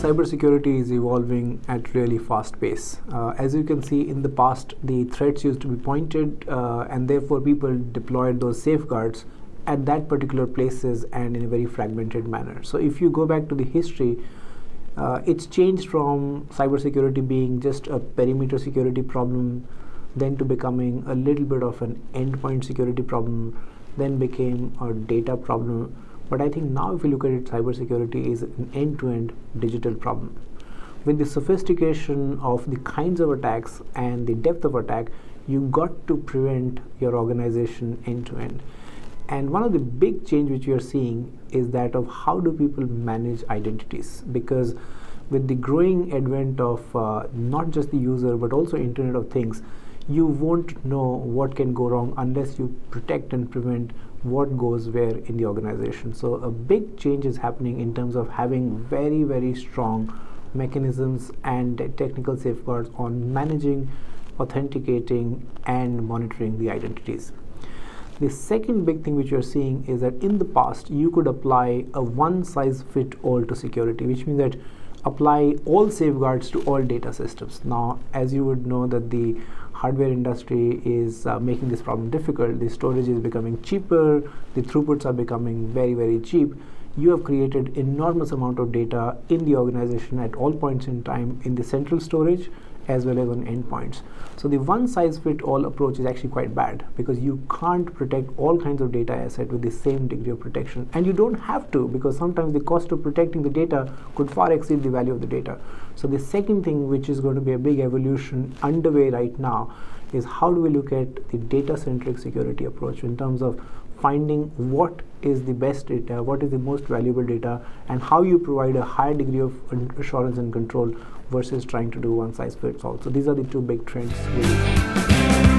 cybersecurity is evolving at really fast pace. As you can see, in the past, the threats used to be pointed, and therefore people deployed those safeguards at that particular places and in a very fragmented manner. So if you go back to the history, it's changed from cybersecurity being just a perimeter security problem, then to becoming a little bit of an endpoint security problem, then became a data problem. But I think now if you look at it, cybersecurity is an end-to-end digital problem. With the sophistication of the kinds of attacks and the depth of attack, you got to prevent your organization end-to-end. And one of the big change which we are seeing is that of how do people manage identities, because with the growing advent of not just the user but also Internet of Things, you won't know what can go wrong unless you protect and prevent what goes where in the organization. So a big change is happening in terms of having very, very strong mechanisms and technical safeguards on managing, authenticating, and monitoring the identities. The second big thing which you're seeing is that in the past, you could apply a one-size-fits-all to security, which means that apply all safeguards to all data systems. Now, as you would know that the hardware industry is making this problem difficult, the storage is becoming cheaper, the throughputs are becoming very, very cheap. You have created enormous amount of data in the organization at all points in time in the central storage as well as on endpoints. So the one-size-fits-all approach is actually quite bad, because you can't protect all kinds of data asset with the same degree of protection, and you don't have to, because sometimes the cost of protecting the data could far exceed the value of the data. So the second thing which is going to be a big evolution underway right now is how do we look at the data-centric security approach in terms of finding what is the best data, what is the most valuable data, and how you provide a high degree of assurance and control versus trying to do one size fits all. So these are the two big trends really.